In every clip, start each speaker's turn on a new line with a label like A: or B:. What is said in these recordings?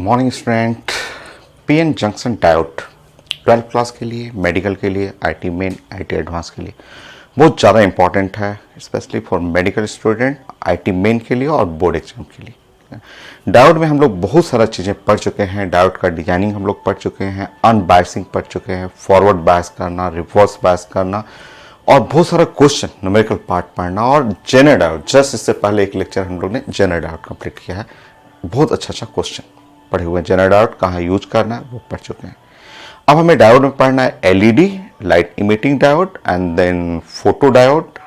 A: Morning student. PN junction diode 12th class के लिए, medical के लिए, आईटी मेन, आईटी एडवांस के लिए बहुत ज़्यादा इंपॉर्टेंट है, specially for medical student, IT main के लिए और बोर्ड एग्जाम के लिए। डायोड में हम लोग बहुत सारा चीज़ें पढ़ चुके हैं। डायोड का डिजाइनिंग हम लोग पढ़ चुके हैं, अनबायसिंग पढ़ चुके हैं, फॉरवर्ड बायस करना, रिवर्स बायस करना और बहुत सारा क्वेश्चन न्यूमेरिकल पार्ट पढ़ना और जेनर डायोड। जस्ट इससे पहले एक लेक्चर हम लोग ने जेनर डायोड कंप्लीट किया है। बहुत अच्छा क्वेश्चन पढ़े हुए हैं। जेनर डायोड कहाँ यूज करना है वो पढ़ चुके हैं। अब हमें डायोड में पढ़ना है LED, light emitting diode, and then photo diode,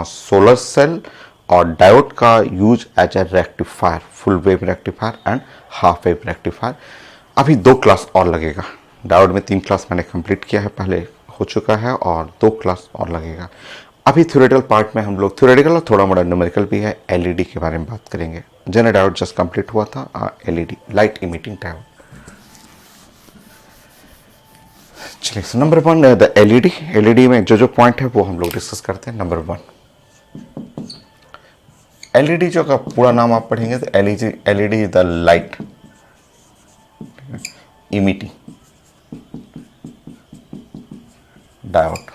A: solar cell और डायोड का use as a rectifier, full wave rectifier and half wave rectifier. अभी 2 क्लास और लगेगा। डायोड में 3 क्लास मैंने कंप्लीट किया है, पहले हो चुका है और 2 क्लास और लगेगा। अभी थ्योरेटिकल पार्ट में हम लोग थ्योरेटिकल और थोड़ा मोड़ा न्यूमेरिकल भी है, एलईडी के बारे में बात करेंगे। जेनर डायोड जस्ट कंप्लीट हुआ था, एलईडी लाइट इमिटिंग डायोड। चलिए, so number 1 the LED. LED में जो पॉइंट है वो हम लोग डिस्कस करते हैं। नंबर 1 एलईडी जो का पूरा नाम आप पढ़ेंगे तो LED is the light emitting diode.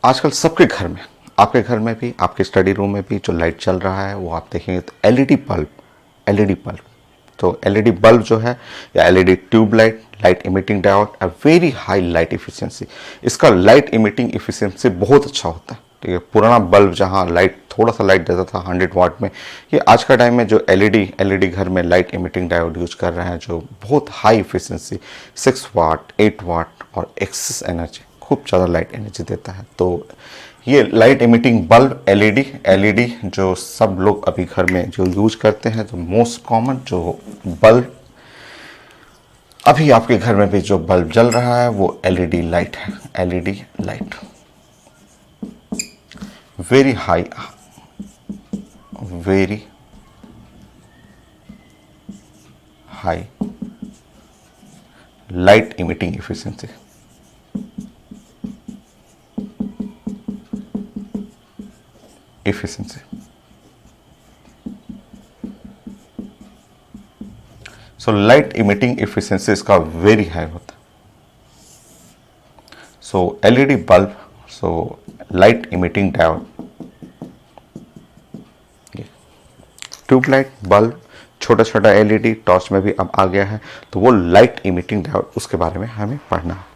A: आजकल सबके घर में, आपके घर में भी, आपके स्टडी रूम में भी जो लाइट चल रहा है वो आप देखेंगे तो एलईडी बल्ब, एलईडी बल्ब। तो एलईडी बल्ब जो है या LED tube light, light emitting diode, a very high light efficiency. इसका लाइट इमिटिंग इफिशिएंसी बहुत अच्छा होता है। ठीक है, पुराना बल्ब जहाँ लाइट थोड़ा सा लाइट देता था 100 वाट में, ये आज का टाइम में जो एलईडी घर में लाइट इमिटिंग डायोड यूज कर रहे हैं जो बहुत हाई इफिशिएंसी 6 वाट, 8 वाट और एक्सेस एनर्जी, खूब ज़्यादा लाइट एनर्जी देता है। तो ये लाइट इमिटिंग बल्ब एलईडी जो सब लोग अभी घर में जो यूज करते हैं, तो मोस्ट कॉमन जो बल्ब अभी आपके घर में भी जो बल्ब जल रहा है वो एलईडी लाइट है। LED light very high, very high light emitting efficiency. So light emitting efficiency इसका वेरी हाई होता है। So LED bulb, so light emitting diode, tube light bulb, छोटा छोटा एलईडी टॉर्च में भी अब आ गया है, तो वो लाइट इमिटिंग डायोड, उसके बारे में हमें पढ़ना है।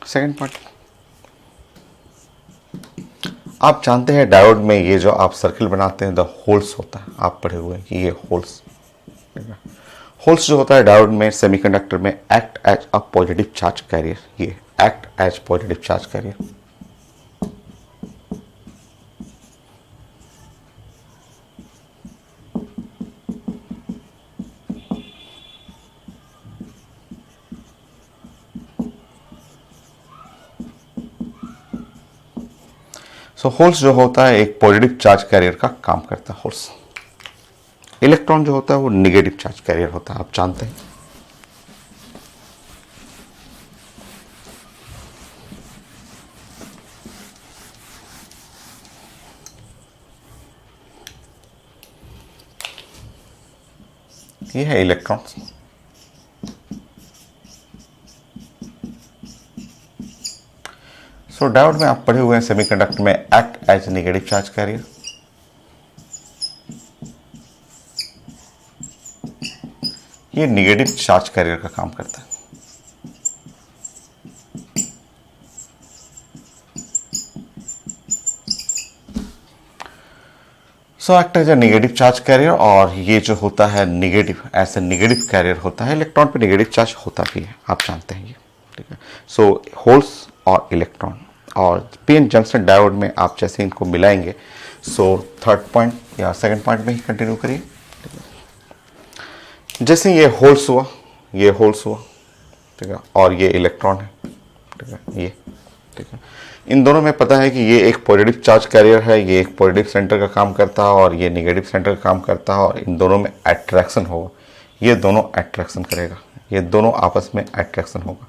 A: सेकेंड पार्ट, आप जानते हैं डायोड में ये जो आप सर्किल बनाते हैं द होल्स होता है, आप पढ़े हुए हैं कि ये होल्स जो होता है डायोड में सेमीकंडक्टर में act as a positive charge carrier. ये act as positive charge carrier. So holes जो होता है एक पॉजिटिव चार्ज कैरियर का काम करता है होल्स। इलेक्ट्रॉन जो होता है वो निगेटिव चार्ज कैरियर होता है, आप जानते हैं। ये है इलेक्ट्रॉन। सो डायोड में आप पढ़े हुए हैं सेमीकंडक्टर में act as negative charge carrier. ये नेगेटिव चार्ज कैरियर का काम करता है। So act as a negative charge carrier, और ये जो होता है नेगेटिव, ऐसे नेगेटिव कैरियर होता है। इलेक्ट्रॉन पे नेगेटिव चार्ज होता भी है, आप जानते हैं ये। ठीक है, सो होल्स और इलेक्ट्रॉन, और पीएन जंक्शन डायोड में आप जैसे इनको मिलाएंगे, सो थर्ड पॉइंट या सेकंड पॉइंट में ही कंटिन्यू करिए। जैसे ये होल्स हुआ, ये होल्स हुआ, ठीक है, और ये इलेक्ट्रॉन है, ठीक है, ये, ठीक है। इन दोनों में पता है कि ये एक पॉजिटिव चार्ज कैरियर है, ये एक पॉजिटिव सेंटर का काम करता है और ये नेगेटिव सेंटर का काम करता है, और इन दोनों में अट्रैक्शन होगा। ये दोनों अट्रैक्शन करेगा, ये दोनों आपस में अट्रैक्शन होगा।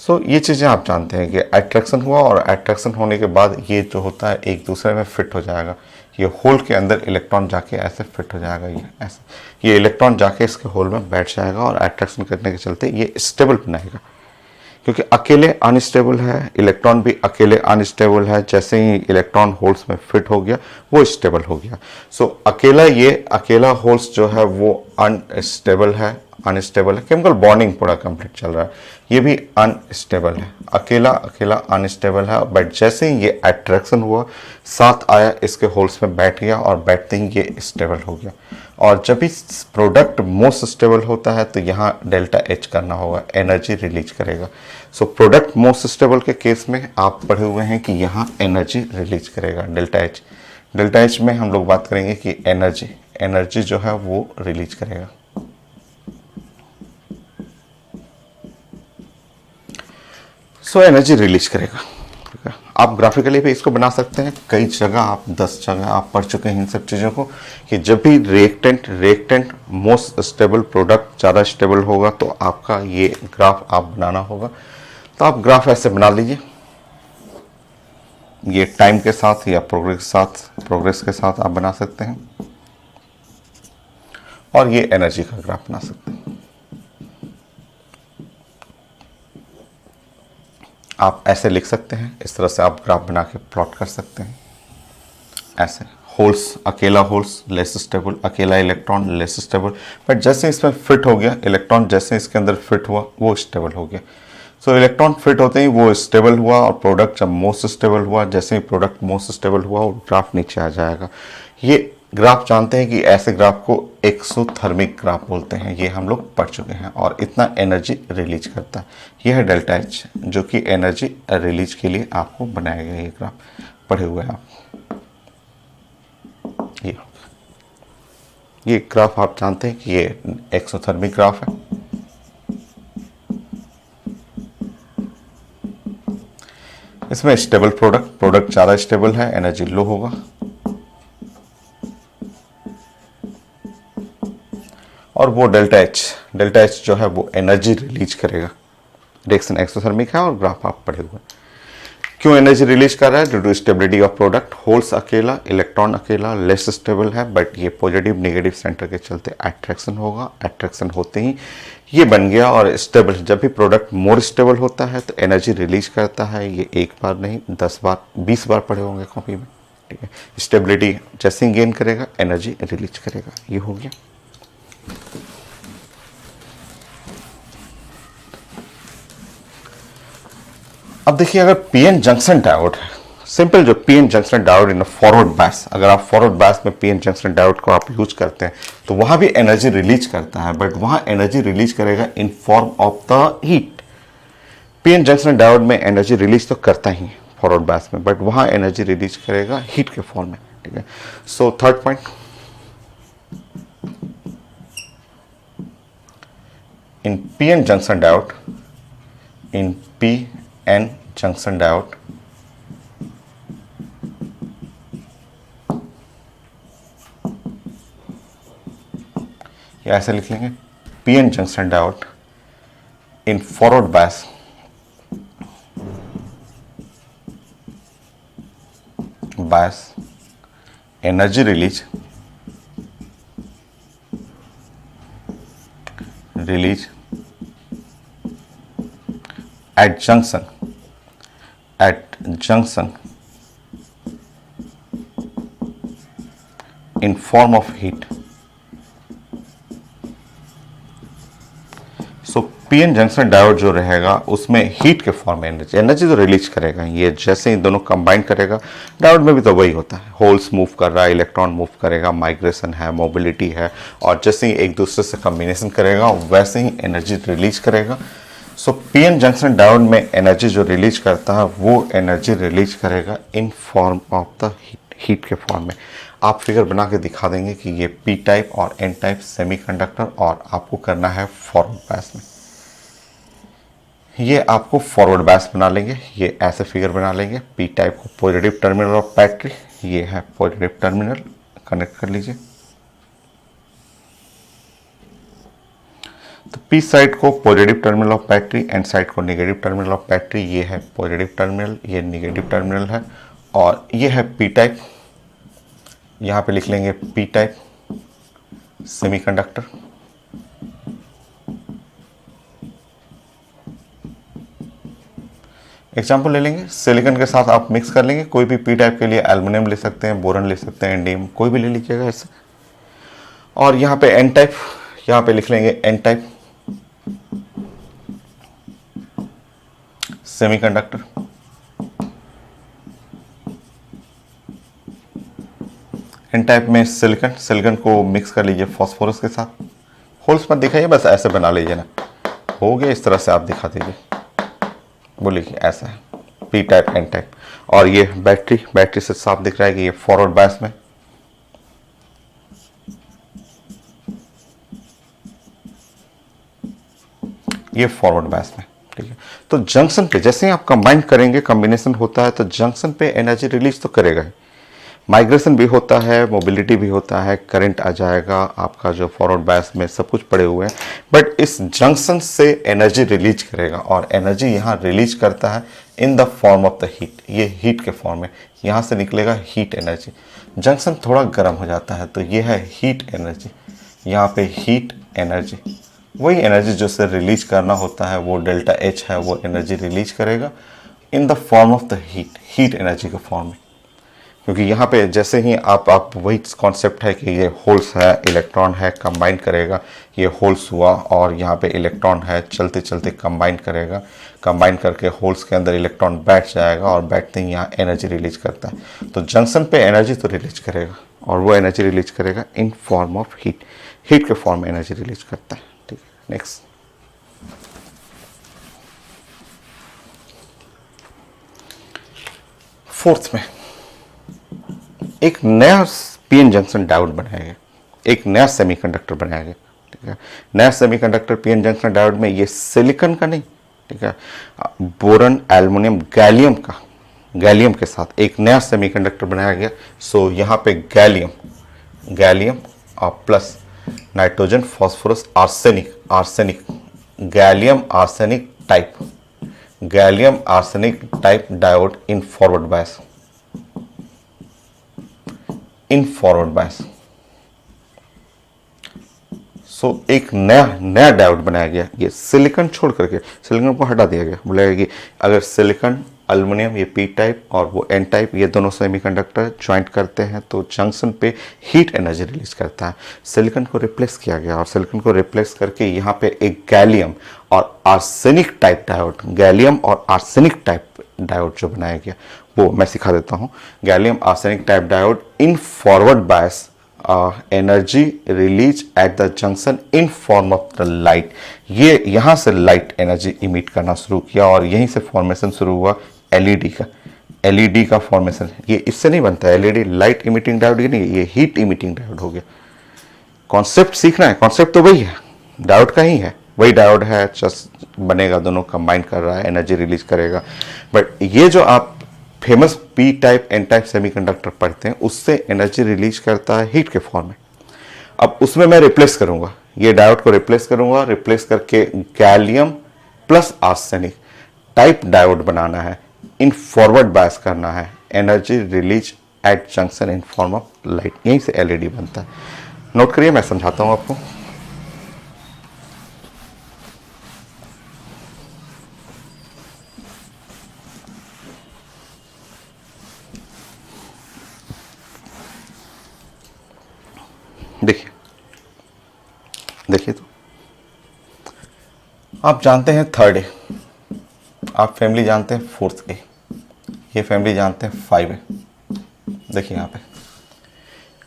A: सो ये चीज़ें आप जानते हैं कि अट्रैक्शन हुआ और अट्रैक्शन होने के बाद ये जो होता है एक दूसरे में फिट हो जाएगा। ये होल के अंदर इलेक्ट्रॉन जाके ऐसे फिट हो जाएगा, ये ऐसे, ये इलेक्ट्रॉन जाके इसके होल में बैठ जाएगा और अट्रैक्शन करने के चलते ये स्टेबल बनाएगा। क्योंकि अकेले अनस्टेबल है, इलेक्ट्रॉन भी अकेले अनस्टेबल है, जैसे ही इलेक्ट्रॉन होल्स में फिट हो गया वो स्टेबल हो गया। सो अकेला होल्स जो है वो अनस्टेबल है, केमिकल बॉन्डिंग पूरा कंप्लीट चल रहा है, ये भी अनस्टेबल है, अकेला अनस्टेबल है। बट जैसे ही ये अट्रैक्शन हुआ, साथ आया, इसके होल्स में बैठ गया और बैठते ही ये स्टेबल हो गया। और जब भी प्रोडक्ट मोस्ट स्टेबल होता है तो यहाँ डेल्टा एच करना होगा, एनर्जी रिलीज करेगा। सो प्रोडक्ट मोस्ट स्टेबल के केस में आप पढ़े हुए हैं कि यहाँ एनर्जी रिलीज करेगा, डेल्टा एच। डेल्टा एच में हम लोग बात करेंगे कि एनर्जी जो है वो रिलीज करेगा। सो एनर्जी रिलीज करेगा। आप ग्राफिकली भी इसको बना सकते हैं, कई जगह आप 10 जगह आप पढ़ चुके हैं इन सब चीज़ों को, कि जब भी रिएक्टेंट मोस्ट स्टेबल प्रोडक्ट ज़्यादा स्टेबल होगा तो आपका ये ग्राफ आप बनाना होगा। तो आप ग्राफ ऐसे बना लीजिए, ये टाइम के साथ या प्रोग्रेस के साथ आप बना सकते हैं, और ये एनर्जी का ग्राफ बना सकते हैं। आप ऐसे लिख सकते हैं, इस तरह से आप ग्राफ बना के प्लॉट कर सकते हैं। ऐसे होल्स, अकेला होल्स लेस स्टेबल, अकेला इलेक्ट्रॉन लेस स्टेबल, बट जैसे इसमें फिट हो गया इलेक्ट्रॉन, जैसे इसके अंदर फिट हुआ वो स्टेबल हो गया। सो इलेक्ट्रॉन फिट होते ही वो स्टेबल हुआ, और प्रोडक्ट जब मोस्ट स्टेबल हुआ, जैसे ही प्रोडक्ट मोस्ट स्टेबल हुआ वो ग्राफ नीचे आ जाएगा। ये ग्राफ जानते हैं कि ऐसे ग्राफ को एक्सोथर्मिक ग्राफ बोलते हैं, ये हम लोग पढ़ चुके हैं, और इतना एनर्जी रिलीज करता है। यह है डेल्टा एच, जो कि एनर्जी रिलीज के लिए आपको बनाया गया ये ग्राफ, पढ़े हुए हैं आप। ये ग्राफ आप जानते हैं कि ये एक्सोथर्मिक ग्राफ है। इसमें स्टेबल प्रोडक्ट ज़्यादा स्टेबल है, एनर्जी लो होगा, और वो डेल्टा एच जो है वो एनर्जी रिलीज करेगा। रिएक्शन एक्सोथर्मिक है और ग्राफ आप पढ़े हुए। क्यों एनर्जी रिलीज कर रहा है? Due to stability of product, holes अकेला, इलेक्ट्रॉन अकेला, लेस स्टेबल है, बट ये पॉजिटिव नेगेटिव सेंटर के चलते अट्रैक्शन होगा। अट्रैक्शन होते ही ये बन गया और स्टेबल। जब भी प्रोडक्ट मोर स्टेबल होता है तो एनर्जी रिलीज करता है। ये एक बार नहीं 10 बार 20 बार पढ़े होंगे कॉपी में, ठीक है। स्टेबिलिटी जैसे ही गेन करेगा एनर्जी रिलीज करेगा, ये हो गया। अब देखिए, अगर पीएन जंक्शन डायोड है, सिंपल जो PN junction diode in forward बायस, अगर आप फॉरवर्ड बायस में पीएन जंक्शन डायोड को आप यूज करते हैं तो वहां भी एनर्जी रिलीज करता है, बट वहां एनर्जी रिलीज करेगा इन form of the heat. PN junction diode में एनर्जी रिलीज तो करता ही फॉरवर्ड बायस में, बट वहां एनर्जी रिलीज करेगा हीट के फॉर्म में, ठीक है। So third point, in PN junction diode, या ऐसे लिख लेंगे, PN junction diode in forward bias energy release at junction in form of heat. So PN junction diode जो रहेगा उसमें हीट के फॉर्म में एनर्जी तो रिलीज करेगा। ये जैसे ही दोनों कंबाइन करेगा, डायोड में भी तो वही होता है, होल्स मूव कर रहा है, इलेक्ट्रॉन मूव करेगा, माइग्रेशन है, मोबिलिटी है, और जैसे ही एक दूसरे से कॉम्बिनेशन करेगा वैसे ही एनर्जी रिलीज करेगा। सो पीएन जंक्शन डायोड में एनर्जी जो रिलीज करता है वो एनर्जी रिलीज करेगा इन फॉर्म ऑफ द हीट के फॉर्म में। आप फिगर बना के दिखा देंगे कि ये पी टाइप और एन टाइप सेमीकंडक्टर, और आपको करना है फॉरवर्ड बायस में। ये आपको फॉरवर्ड बायस बना लेंगे, ये ऐसे फिगर बना लेंगे। पी टाइप को पॉजिटिव टर्मिनल ऑफ बैटरी, ये है पॉजिटिव टर्मिनल, कनेक्ट कर लीजिए। तो पी साइड को positive terminal of battery, N side को नेगेटिव टर्मिनल ऑफ बैटरी। ये है पॉजिटिव टर्मिनल, ये नेगेटिव टर्मिनल है, और ये है पी टाइप। यहाँ पे लिख लेंगे पी टाइप सेमीकंडक्टर। एग्जाम्पल ले लेंगे, सिलिकॉन के साथ आप मिक्स कर लेंगे, कोई भी पी टाइप के लिए एल्युमिनियम ले सकते हैं, बोरन ले सकते हैं, इंडियम कोई भी ले लीजिएगा ऐसे। और यहाँ पे एन टाइप, यहाँ पे लिख लेंगे N type semiconductor. N type में सिलिकॉन, सिलिकॉन को मिक्स कर लीजिए फॉस्फोरस के साथ। होल्स मत दिखाइए, बस ऐसे बना लीजिए ना, हो गया इस तरह से आप दिखा दीजिए, बोलिए ऐसा है पी टाइप एन टाइप। और ये बैटरी, बैटरी से साफ दिख रहा है कि ये फॉरवर्ड बायस में, ये फॉरवर्ड बायस में, ठीक है। तो जंक्शन पे जैसे ही आप कंबाइन करेंगे, कॉम्बिनेशन होता है, तो जंक्शन पे एनर्जी रिलीज तो करेगा ही, माइग्रेशन भी होता है, मोबिलिटी भी होता है, करंट आ जाएगा आपका जो फॉरवर्ड बायस में, सब कुछ पड़े हुए हैं। बट इस जंक्शन से एनर्जी रिलीज करेगा, और एनर्जी यहाँ रिलीज करता है in the form of the heat, ये हीट के फॉर्म में यहाँ से निकलेगा हीट एनर्जी। जंक्शन थोड़ा गर्म हो जाता है तो ये है हीट एनर्जी, यहाँ पे हीट एनर्जी, वही एनर्जी जो से रिलीज करना होता है वो डेल्टा एच है, वो एनर्जी रिलीज करेगा in the form of the heat, heat energy के फॉर्म में। क्योंकि यहाँ पे जैसे ही आप वही कॉन्सेप्ट है कि ये होल्स है, इलेक्ट्रॉन है, कंबाइन करेगा, ये होल्स हुआ और यहाँ पे इलेक्ट्रॉन है, चलते चलते कंबाइन करेगा, कंबाइन करके होल्स के अंदर इलेक्ट्रॉन बैठ जाएगा, और बैठते ही यहाँ एनर्जी रिलीज करता है। तो जंक्शन पे एनर्जी तो रिलीज करेगा, और वो एनर्जी रिलीज करेगा इन फॉर्म ऑफ हीट, हीट के फॉर्म में एनर्जी रिलीज करता है, ठीक है। नेक्स्ट, फोर्थ में एक नया पीएन जंक्शन डायोड बनाया गया, एक नया सेमीकंडक्टर बनाया गया, ठीक है। नया सेमीकंडक्टर पीएन जंक्शन डायोड में ये सिलिकॉन का नहीं, ठीक है, बोरन, एल्युमिनियम, गैलियम का, गैलियम के साथ एक नया सेमीकंडक्टर बनाया गया। सो यहाँ पे गैलियम, गैलियम और plus nitrogen, phosphorus, arsenic, arsenic, gallium arsenic type, gallium arsenic type diode in forward bias, in forward bias. So एक नया डायोड बनाया गया, ये सिलिकॉन छोड़ करके, सिलिकॉन को हटा दिया गया, बोलेगा कि अगर सिलिकॉन, एल्युमिनियम, ये पी टाइप और वो एन टाइप, ये दोनों सेमीकंडक्टर ज्वाइंट करते हैं तो जंक्शन पे हीट एनर्जी रिलीज करता है। सिलिकॉन को रिप्लेस किया गया, और सिलिकॉन को रिप्लेस करके यहाँ पे एक गैलियम और आर्सेनिक टाइप डायोड, गैलियम और आर्सेनिक टाइप डायोड जो बनाया गया, वो मैं सिखा देता हूँ। Gallium arsenic type diode in forward bias, energy release at the junction in form of the light. ये यहाँ से लाइट एनर्जी इमिट करना शुरू किया, और यहीं से फॉर्मेशन शुरू हुआ एलईडी का, एलईडी का फॉर्मेशन। ये इससे नहीं बनता है एलईडी, लाइट इमिटिंग डायोड ये नहीं, ये हीट इमिटिंग डायोड हो गया। कॉन्सेप्ट सीखना है, कॉन्सेप्ट तो वही है, डायोड का ही है, वही डायोड है, जस्ट बनेगा, दोनों कंबाइन कर रहा है, एनर्जी रिलीज करेगा। बट ये जो आप famous P type N type semiconductor पढ़ते हैं, उससे एनर्जी रिलीज करता है हीट के फॉर्म में। अब उसमें मैं रिप्लेस करूंगा, ये डायोड को रिप्लेस करूंगा, रिप्लेस करके gallium plus arsenic type diode बनाना है, इन फॉरवर्ड बायस करना है, energy release at junction in form of light, यहीं से एलईडी बनता है। नोट करिए, मैं समझाता हूं आपको। देखिए, देखिए, तो आप जानते हैं थर्ड ए, आप फैमिली जानते हैं फोर्थ ए, ये फैमिली जानते हैं 5A। देखिए यहाँ पे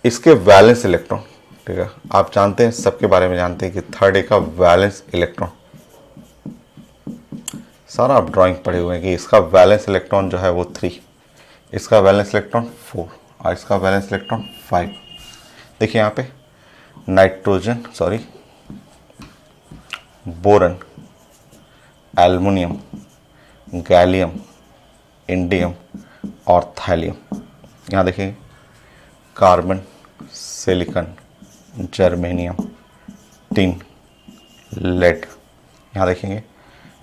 A: इसके वैलेंस इलेक्ट्रॉन, ठीक है, आप जानते हैं, सबके बारे में जानते हैं कि थर्ड ए का वैलेंस इलेक्ट्रॉन, सारा आप ड्राइंग पढ़े हुए हैं कि इसका वैलेंस इलेक्ट्रॉन जो है वो 3, इसका वैलेंस इलेक्ट्रॉन 4 और इसका वैलेंस इलेक्ट्रॉन 5। देखिए यहाँ पे nitrogen, sorry, boron, aluminium, gallium, indium और थैलियम। यहाँ देखिए carbon, silicon, germanium, tin, lead, यहाँ देखेंगे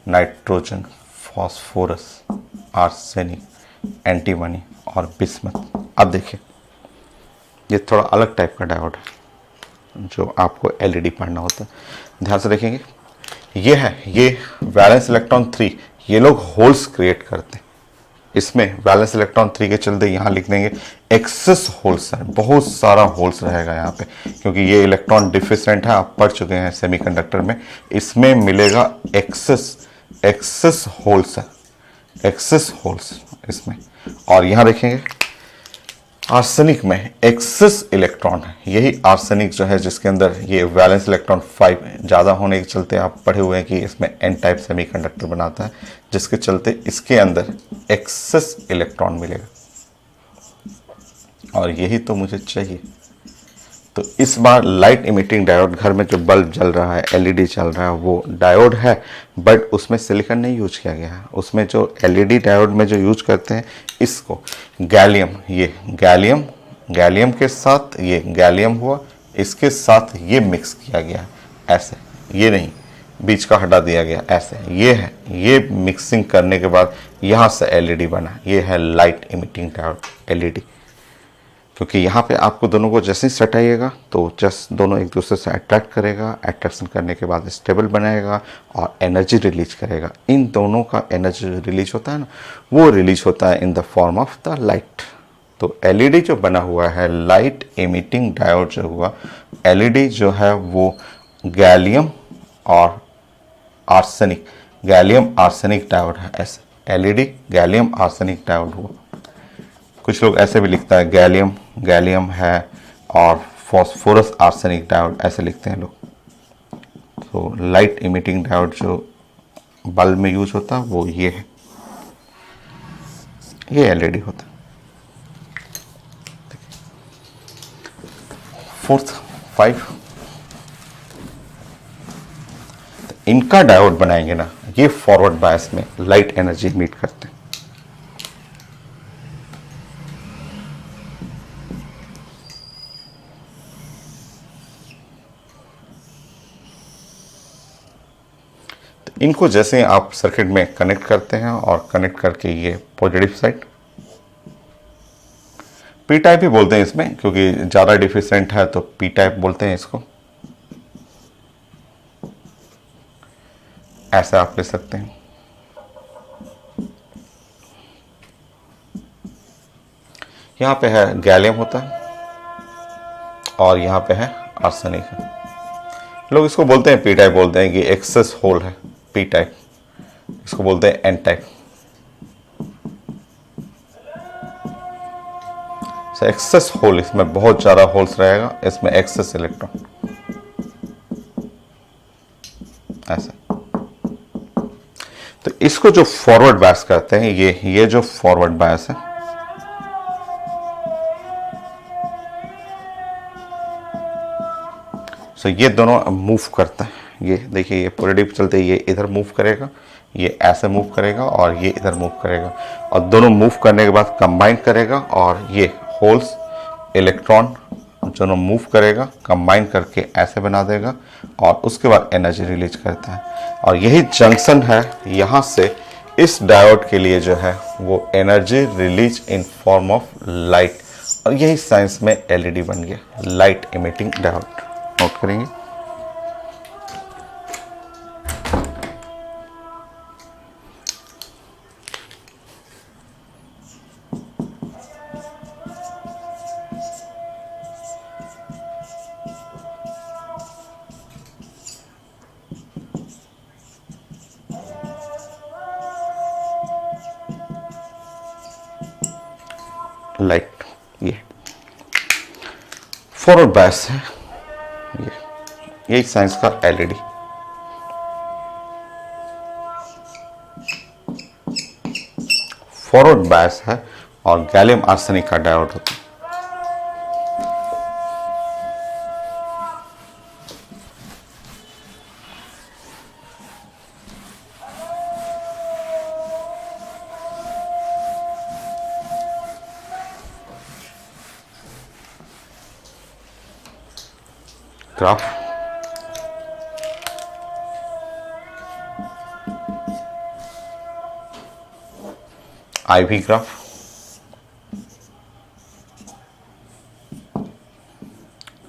A: नाइट्रोजन, फॉस्फोरस, आर्सेनिक, एंटीमनी और बिस्मथ। अब देखिए ये थोड़ा अलग टाइप का डायोड है जो आपको एलईडी पढ़ना होता है। ध्यान से देखेंगे, ये है, ये वैलेंस इलेक्ट्रॉन 3, ये लोग होल्स क्रिएट करते हैं। इसमें वैलेंस इलेक्ट्रॉन 3 के चलते यहाँ लिख देंगे एक्सेस होल्स है, बहुत सारा होल्स रहेगा यहाँ पे, क्योंकि ये इलेक्ट्रॉन डिफिशिएंट है, आप पढ़ चुके हैं सेमीकंडक्टर में। इसमें मिलेगा एक्सेस होल्स है, एक्सेस होल्स इसमें। और यहाँ देखेंगे आर्सेनिक में एक्सेस इलेक्ट्रॉन है, यही आर्सेनिक जो है जिसके अंदर ये वैलेंस इलेक्ट्रॉन 5 ज़्यादा होने के चलते आप पढ़े हुए हैं कि इसमें एन टाइप सेमीकंडक्टर बनाता है, जिसके चलते इसके अंदर एक्सेस इलेक्ट्रॉन मिलेगा। और यही तो मुझे चाहिए। तो इस बार लाइट इमिटिंग डायोड, घर में जो बल्ब जल रहा है, एलईडी चल रहा है, वो डायोड है, बट उसमें सिलिकॉन नहीं यूज किया गया है। उसमें जो एलईडी डायोड में जो यूज करते हैं इसको गैलियम, ये गैलियम के साथ ये गैलियम हुआ, इसके साथ ये मिक्स किया गया है, ऐसे, ये नहीं बीच का हटा दिया गया, ऐसे ये है। ये मिक्सिंग करने के बाद यहाँ से एलईडी बना, ये है लाइट इमिटिंग डायोड एलईडी। क्योंकि यहाँ पे आपको दोनों को जैसे ही सटाइएगा तो जस्ट दोनों एक दूसरे से अट्रैक्ट करेगा, अट्रैक्शन करने के बाद स्टेबल बनाएगा और एनर्जी रिलीज करेगा। इन दोनों का एनर्जी रिलीज होता है ना, वो रिलीज होता है in the form of the light. तो एलईडी जो बना हुआ है, लाइट इमिटिंग डायोड जो हुआ, एलईडी जो है वो गैलियम और आर्सेनिक, गैलियम आर्सेनिक डायोड है, ऐसे एलईडी गैलियम आर्सेनिक डायोड हुआ। कुछ लोग ऐसे भी लिखता है गैलियम है और फॉस्फोरस आर्सेनिक डायोड, ऐसे लिखते हैं लोग। तो लाइट इमिटिंग डायोड जो बल्ब में यूज होता है वो ये है, ये एलईडी होता है। फोर्थ 5, तो इनका डायोड बनाएंगे ना, ये फॉरवर्ड बायस में लाइट एनर्जी इमिट करते हैं। इनको जैसे आप सर्किट में कनेक्ट करते हैं और कनेक्ट करके ये पॉजिटिव साइड, पी टाइप ही बोलते हैं इसमें, क्योंकि ज़्यादा डिफिशिएंट है तो पी टाइप बोलते हैं इसको। ऐसा आप ले सकते हैं। यहाँ पे है गैलियम होता है और यहाँ पे है आर्सेनिक है। लोग इसको बोलते हैं पी टाइप, बोलते हैं कि एक्सेस होल है पी टाइप, इसको बोलते हैं एन टाइप। एक्सेस होल, इसमें बहुत ज़्यादा होल्स रहेगा, इसमें एक्सेस इलेक्ट्रॉन, ऐसा। तो इसको जो फॉरवर्ड बायस करते हैं, ये जो फॉरवर्ड बायस है, तो ये दोनों मूव करता है। ये देखिए, ये पॉजिटिव चलते ये इधर मूव करेगा, ये ऐसे मूव करेगा और ये इधर मूव करेगा, और दोनों मूव करने के बाद कंबाइन करेगा और ये होल्स इलेक्ट्रॉन दोनों मूव करेगा, कंबाइन करके ऐसे बना देगा और उसके बाद एनर्जी रिलीज करता है। और यही जंक्शन है, यहाँ से इस डायोड के लिए जो है वो energy release in form of light, और यही साइंस में एलईडी बन गया, लाइट इमिटिंग डायोड। नोट करेंगे। लाइट, ये फॉरवर्ड बायस है, यही साइंस का एलईडी। फॉरवर्ड बायस है और गैलियम आर्सेनिक का डायोड होता है। ग्राफ IV ग्राफ,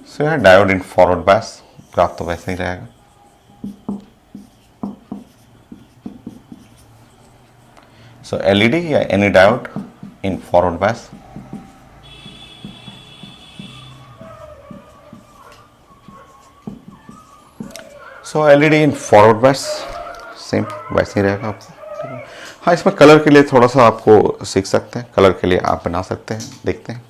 A: सो यह diode in forward bias, graph तो वैसे ही रहेगा। सो LED या any diode in forward bias, so LED in forward bias same वैसे ही रहेगा आपको। हाँ, इसमें कलर के लिए थोड़ा सा आपको सीख सकते हैं, कलर के लिए आप बना सकते हैं, देखते हैं।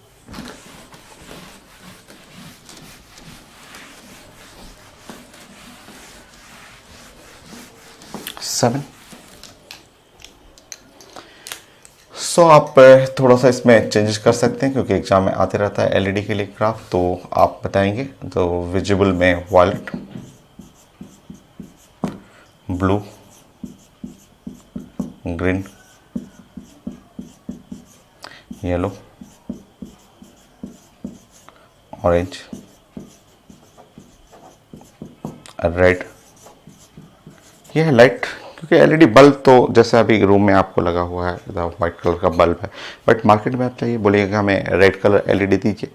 A: सो आप थोड़ा सा इसमें चेंजेस कर सकते हैं क्योंकि एग्जाम में आते रहता है LED के लिए ग्राफ, तो आप बताएंगे। तो विजिबल में violet, blue, green, yellow, orange, red. ये है लाइट, क्योंकि LED बल्ब तो जैसे अभी रूम में आपको लगा हुआ है वाइट कलर का बल्ब है, बट मार्केट में आप चाहिए बोलिएगा हमें रेड कलर LED दीजिए,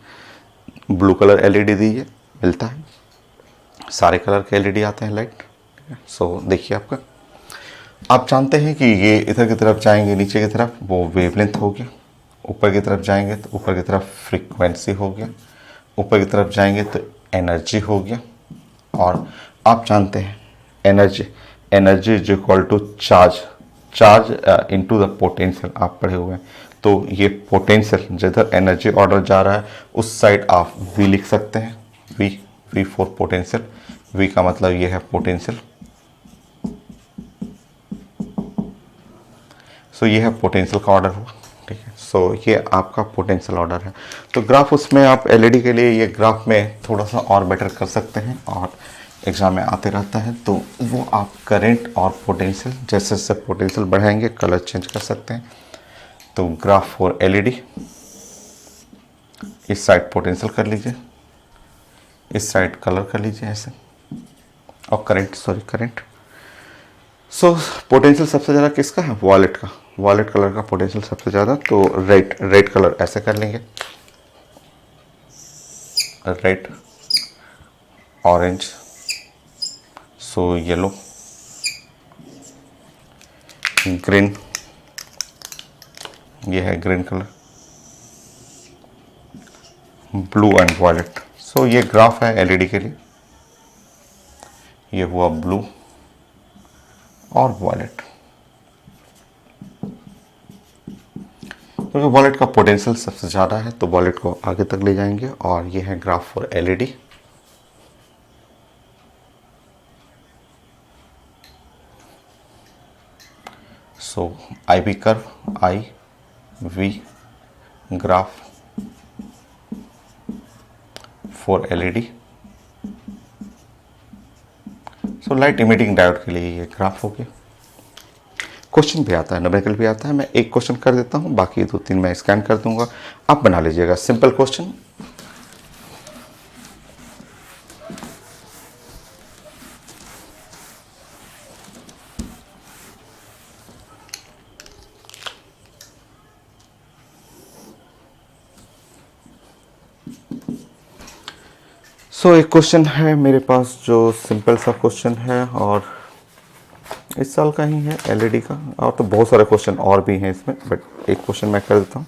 A: ब्लू कलर LED दीजिए, मिलता है। सारे कलर के LED आते हैं लाइट। सो देखिए आपका, आप जानते हैं कि ये इधर की तरफ जाएंगे नीचे की तरफ वो वेवलेंथ हो गया, ऊपर की तरफ जाएंगे तो ऊपर की तरफ फ्रीक्वेंसी हो गया, ऊपर की तरफ जाएंगे तो एनर्जी हो गया। और आप जानते हैं energy is equal to charge into the potential, आप पढ़े हुए हैं। तो ये पोटेंशियल जिधर एनर्जी ऑर्डर जा रहा है उस साइड आप V लिख सकते हैं, V फॉर पोटेंशियल। V का मतलब ये है पोटेंशियल। सो ये है पोटेंशियल का ऑर्डर हुआ, ठीक है। सो ये आपका पोटेंशियल ऑर्डर है। तो ग्राफ उसमें आप LED के लिए ये ग्राफ में थोड़ा सा और बेटर कर सकते हैं, और एग्जाम में आते रहता है तो वो आप करंट और पोटेंशियल जैसे जैसे पोटेंशियल बढ़ाएंगे कलर चेंज कर सकते हैं। तो ग्राफ फॉर LED, इस साइड पोटेंशियल कर लीजिए, इस साइड कलर कर लीजिए ऐसे, और करंट। सो पोटेंशियल सबसे ज़्यादा किसका है? वॉलेट का, वॉलेट कलर का पोटेंशियल सबसे ज़्यादा। तो रेड कलर ऐसे कर लेंगे, red, orange, so yellow, green, ये है green colour, blue and violet. So ये ग्राफ है LED के लिए, ये हुआ ब्लू और वॉलेट, क्योंकि वॉलेट का पोटेंशियल सबसे ज़्यादा है तो वॉलेट को आगे तक ले जाएंगे। और ये है graph for LED। So IV curve, IV graph for LED। So light emitting diode के लिए ये ग्राफ हो गया। क्वेश्चन भी आता है, न्यूमेरिकल भी आता है। मैं एक क्वेश्चन कर देता हूँ, बाकी 2-3 मैं स्कैन कर दूंगा, आप बना लीजिएगा। सिंपल क्वेश्चन, सो एक क्वेश्चन है मेरे पास जो सिंपल सा क्वेश्चन है और इस साल का ही है LED का, और तो बहुत सारे क्वेश्चन और भी हैं इसमें, बट एक क्वेश्चन मैं कर देता हूँ।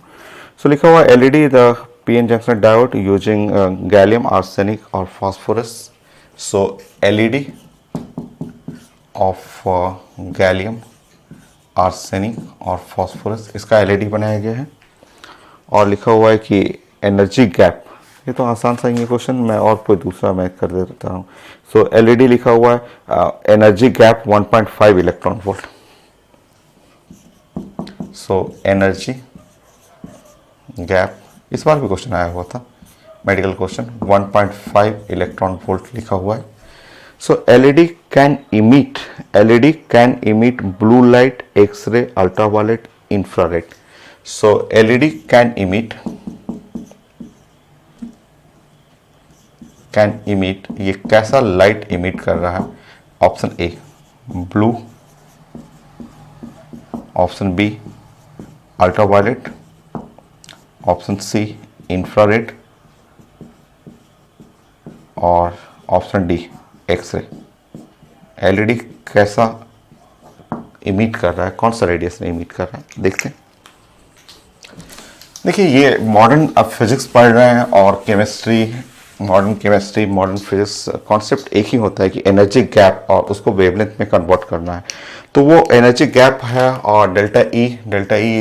A: सो लिखा हुआ LED the PN junction diode using gallium arsenic और phosphorus. So LED of gallium arsenic और फास्फोरस, इसका LED बनाया गया है। और लिखा हुआ है कि एनर्जी गैप, ये तो आसान सा ही है क्वेश्चन, मैं और कोई दूसरा मैं कर देता हूँ। सो LED लिखा हुआ है energy gap 1.5 electron volt. So energy gap, इस बार भी क्वेश्चन आया हुआ था मेडिकल क्वेश्चन, 1.5 इलेक्ट्रॉन वोल्ट लिखा हुआ है। So LED can emit blue light, X-ray, ultraviolet, infrared. So LED can emit, ये कैसा लाइट इमिट कर रहा है? Option A blue, option B ultraviolet, option C infrared और ऑप्शन डी एक्सरे। एलईडी कैसा इमिट कर रहा है, कौन सा रेडिएशन इमिट कर रहा है, देखते हैं। देखिए ये मॉडर्न अब फिजिक्स पढ़ रहे हैं और chemistry, modern chemistry modern physics concept एक ही होता है कि एनर्जी गैप और उसको वेवलेंथ में कन्वर्ट करना है। तो वो एनर्जी गैप है और delta E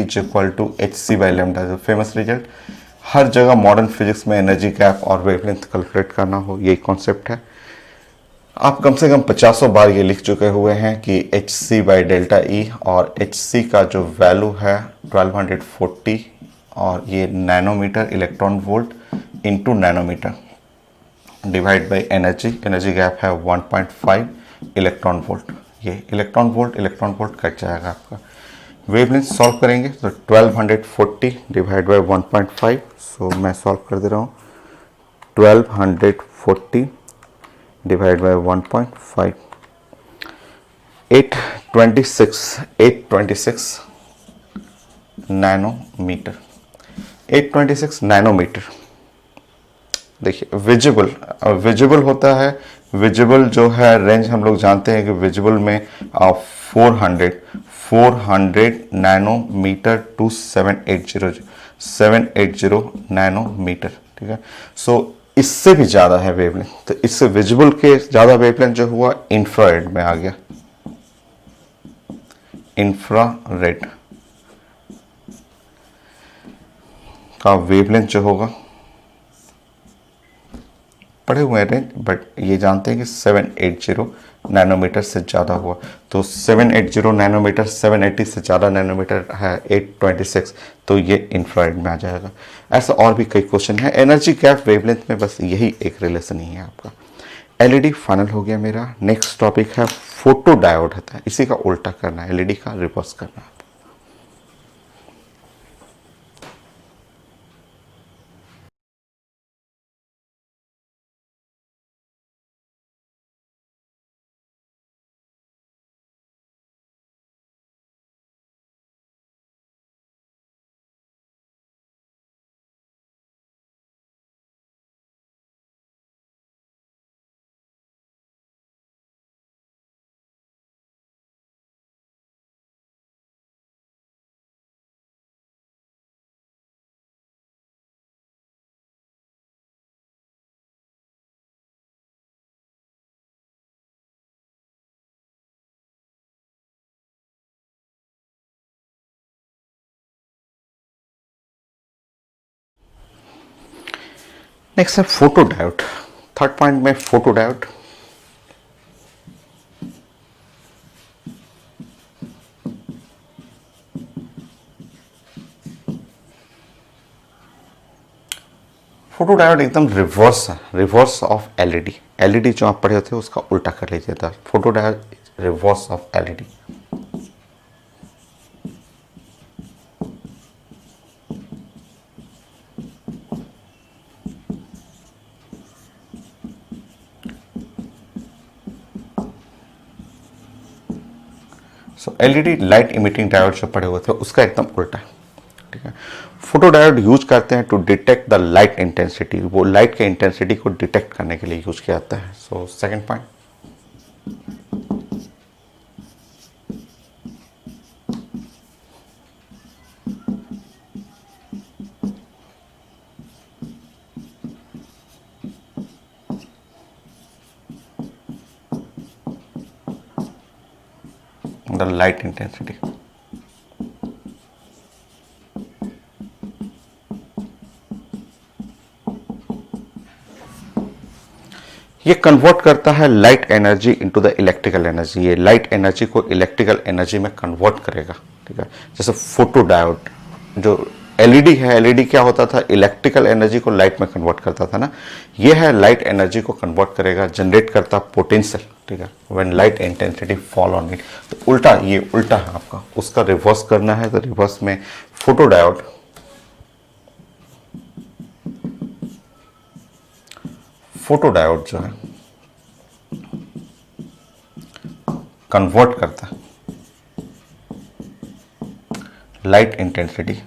A: is equal to H C by lambda, जो फेमस रिजल्ट हर जगह मॉडर्न फिजिक्स में एनर्जी गैप और वेवलेंथ कैलकुलेट करना हो, यही कॉन्सेप्ट है। आप कम से कम 50 बार ये लिख चुके हुए हैं कि H C by delta E, और एच सी का जो वैल्यू है 1240 और ये nanometre electron volt into nanometre divide by energy gap है 1.5 इलेक्ट्रॉन वोल्ट। ये इलेक्ट्रॉन वोल्ट कट जाएगा आपका। वेवलेंथ सॉल्व करेंगे तो 1240 डिवाइड बाय 1.5, सो मैं सॉल्व कर दे रहा हूँ। 1240 डिवाइड बाय 1.5, 826 नैनोमीटर। 826 नैनोमीटर। देखिए विजिबल होता है, विजिबल जो है रेंज हम लोग जानते हैं कि विजिबल में 400 नैनोमीटर टू 780 नैनोमीटर, ठीक है। सो इससे भी ज़्यादा है वेवलेंथ, तो इससे विजिबल के ज़्यादा वेवलेंथ जो हुआ इंफ्रारेड में आ गया। इंफ्रारेड का वेवलेंथ जो होगा, पढ़े हुए हैं रेंज, बट ये जानते हैं कि 780 नैनोमीटर से ज़्यादा हुआ, तो 780 नैनोमीटर 780 से ज़्यादा नैनोमीटर है 826, तो ये इंफ्रारेड में आ जाएगा। ऐसा और भी कई क्वेश्चन है एनर्जी गैप वेवलेंथ में, बस यही एक रिलेशन ही है आपका। एलईडी फाइनल हो गया मेरा। नेक्स्ट टॉपिक है फोटो डायोड होता है, इसी का उल्टा करना है, एलईडी का रिवर्स करना है। नेक्स्ट है फोटो डायोड। थर्ड पॉइंट में फोटो डायोड। फोटो डायोड एकदम रिवर्स है, रिवर्स ऑफ एलईडी। एलईडी जो आप पढ़े थे उसका उल्टा कर लीजिए था। Photo diode reverse of LED. So LED light emitting diode जो पढ़े हुए थे उसका एकदम उल्टा है, ठीक है। फोटो डायोड यूज करते हैं to detect the light intensity, वो लाइट के इंटेंसिटी को डिटेक्ट करने के लिए यूज किया जाता है। So second point. The light intensity. ये कन्वर्ट करता है light energy into the electrical energy. ये लाइट एनर्जी को इलेक्ट्रिकल एनर्जी में कन्वर्ट करेगा, ठीक है। जैसे फोटो डायोड जो एलईडी है, एलईडी क्या होता था, इलेक्ट्रिकल एनर्जी को लाइट में कन्वर्ट करता था ना, ये है लाइट एनर्जी को कन्वर्ट करेगा, जनरेट करता पोटेंशियल, ठीक है, when light intensity fall on it. तो उल्टा, ये उल्टा है आपका, उसका रिवर्स करना है। तो रिवर्स में फोटो डायोड जो है कन्वर्ट करता है light intensity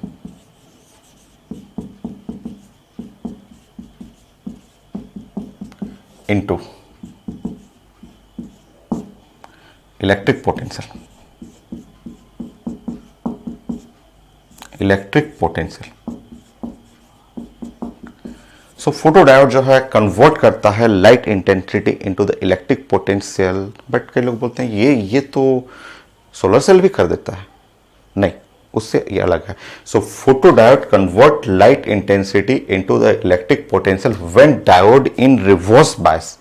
A: into electric potential, so photodiode जो है कन्वर्ट करता है light intensity into the electric potential. But कई लोग बोलते हैं ये तो सोलर सेल भी कर देता है। नहीं, उससे ये अलग है। So photodiode convert light intensity into the electric potential when diode in reverse bias,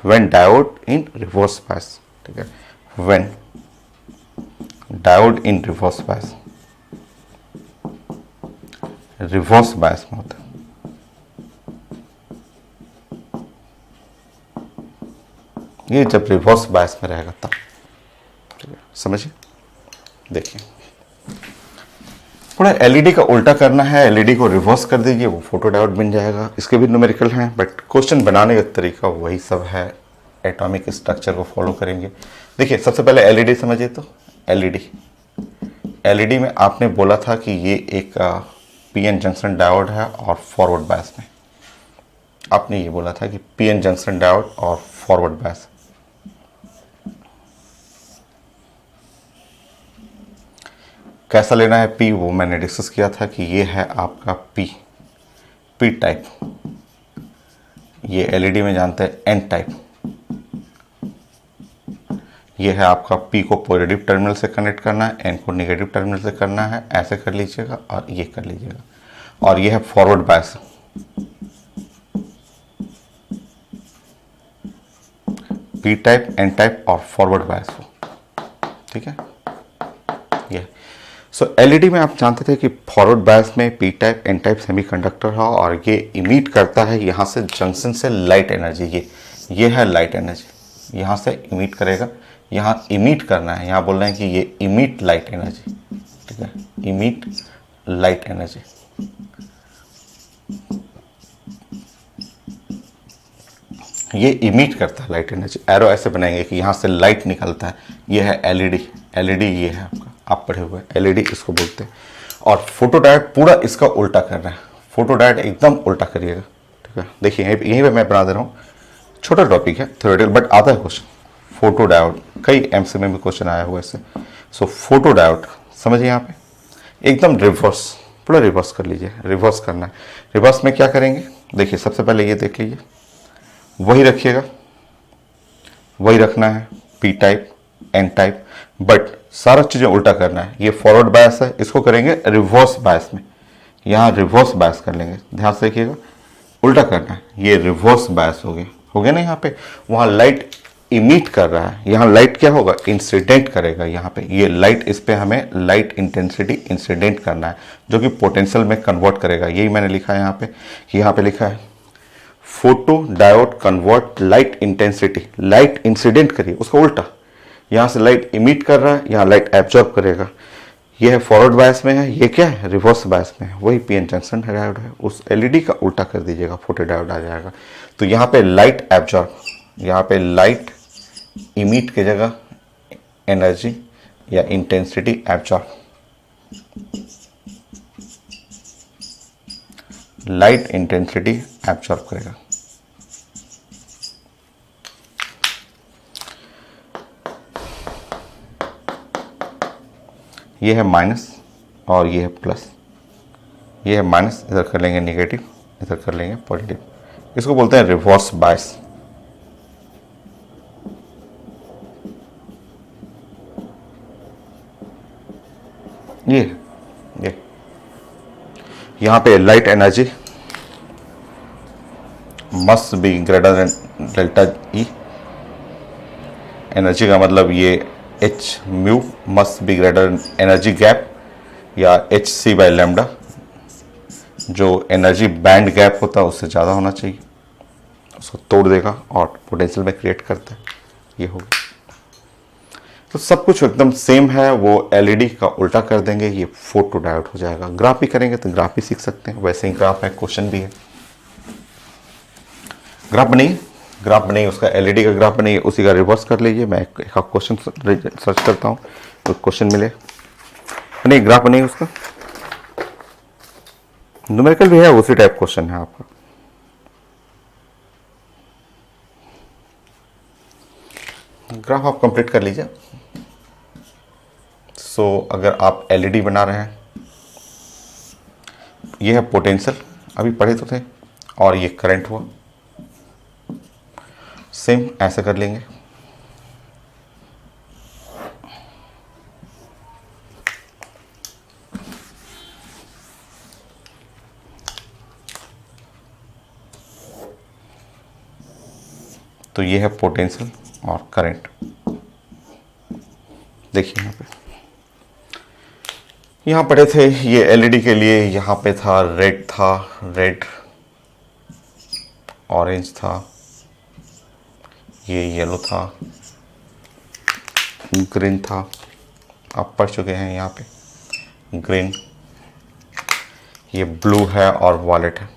A: when diode in reverse bias, ठीक है, when diode in reverse bias, reverse bias में होता है। ये जब रिवर्स बायस में रहेगा तब, ठीक है, समझिए। देखिए थोड़ा एलईडी का उल्टा करना है, एलईडी को रिवर्स कर दीजिए, वो फोटोडायोड बन जाएगा। इसके भी न्यूमेरिकल हैं, बट क्वेश्चन बनाने का तरीका वही सब है, एटॉमिक स्ट्रक्चर को फॉलो करेंगे। देखिए सबसे पहले एलईडी समझिए। तो एलईडी में आपने बोला था कि ये एक पीएन जंक्शन डायोड है और फॉरवर्ड बायस में आपने ये बोला था कि पीएन जंक्शन डायोड और फॉरवर्ड बायस। कैसा लेना है पी, वो मैंने डिस्कस किया था कि ये है आपका पी टाइप, ये एलईडी में जानते हैं एन टाइप। ये है आपका पी को पॉजिटिव टर्मिनल से कनेक्ट करना है, एन को नेगेटिव टर्मिनल से करना है, ऐसे कर लीजिएगा और ये कर लीजिएगा। और ये है forward bias, P type, N type और फॉरवर्ड बायस, ठीक है। ये सो एलईडी में आप जानते थे कि फॉरवर्ड बायस में P type, N type semiconductor है और ये इमिट करता है यहाँ से जंक्शन से लाइट एनर्जी। ये है लाइट एनर्जी, यहाँ से इमिट करेगा, यहाँ इमिट करना है, यहाँ बोल रहे हैं कि ये इमिट लाइट एनर्जी, ठीक है, इमिट लाइट एनर्जी। ये इमिट करता है लाइट एनर्जी। एरो ऐसे बनाएंगे कि यहाँ से लाइट निकलता है। ये है एलईडी, ये है आपका, आप पढ़े हुए एलईडी इसको बोलते हैं। और फोटोडायोड पूरा इसका उल्टा कर रहा है, फोटोडायोड एकदम उल्टा करिएगा, ठीक है। देखिए यहीं पे मैं बना दे रहा हूँ, छोटा टॉपिक है थ्योरेटिकल बट आता है क्वेश्चन। फोटोडायोड कई एमसी में भी क्वेश्चन आया हुआ इससे। सो फोटोडायोड समझिए यहाँ पे एकदम रिवर्स, पूरा रिवर्स कर लीजिए, रिवर्स करना है। रिवर्स में क्या करेंगे, देखिए सबसे पहले ये देख लीजिए, वही रखिएगा, वही रखना है, P type, N type, but सारा चीज़ें उल्टा करना है। ये फॉरवर्ड बायस है, इसको करेंगे रिवर्स बायस में, यहाँ रिवर्स बायस कर लेंगे, ध्यान से देखिएगा, उल्टा करना है। ये रिवर्स बायस हो गया ना। यहाँ पे वहाँ लाइट इमिट कर रहा है, यहाँ लाइट क्या होगा, इंसिडेंट करेगा। यहाँ पे ये लाइट, इस पे हमें लाइट इंटेंसिटी इंसिडेंट करना है, जो कि पोटेंशियल में कन्वर्ट करेगा। यही मैंने लिखा है यहाँ पे, कि यहाँ पे लिखा है photo diode convert light intensity, light incident करिए, उसका उल्टा, यहाँ से लाइट इमिट कर रहा है, यहाँ लाइट एब्जॉर्ब करेगा। ये है फॉरवर्ड बायस में है, ये क्या है, रिवर्स बायस में है। वही पीएन जंक्शन डायोड है, उस एलईडी का उल्टा कर दीजिएगा, फोटो डायोड आ जाएगा। तो यहाँ पे लाइट एब्जॉर्ब, यहाँ पे लाइट इमिट की जगह एनर्जी या intensity absorb, light intensity absorb करेगा। ये है माइनस और ये है प्लस, ये है माइनस, इधर कर लेंगे नेगेटिव, इधर कर लेंगे पॉजिटिव। इसको बोलते हैं रिवर्स बायस। ये यहाँ पे light energy must be greater than delta E. Energy का मतलब ये H mu must be greater energy gap या एच सी बाई लैम्डा, जो एनर्जी बैंड गैप होता है उससे ज़्यादा होना चाहिए, उसको तोड़ देगा और पोटेंशियल में क्रिएट करता है। ये होगा, तो सब कुछ एकदम सेम है, वो एलईडी का उल्टा कर देंगे, ये फोटो डायोड हो जाएगा। ग्राफ भी करेंगे तो ग्राफ भी सीख सकते हैं, वैसे ही ग्राफ है, क्वेश्चन भी है। ग्राफ बनाइए, उसका एलईडी का ग्राफ बनाइए, उसी का रिवर्स कर लीजिए। मैं एक क्वेश्चन सर्च करता हूँ, तो क्वेश्चन मिले। नहीं, ग्राफ नहीं उसका, न्यूमेरिकल भी है, उसी टाइप क्वेश्चन है आपका। ग्राफ आप कंप्लीट कर लीजिए। सो अगर आप एलईडी बना रहे हैं, ये है पोटेंशियल, अभी पढ़े तो थे, और ये करंट हुआ, सेम ऐसे कर लेंगे। तो ये है पोटेंशियल और करंट। देखिए यहाँ पढ़े थे, ये एलईडी के लिए यहाँ पे था रेड, था रेड, ऑरेंज था, ये येलो था, ग्रीन था, आप पढ़ चुके हैं यहाँ पे ग्रीन, ये ब्लू है और वॉलेट है,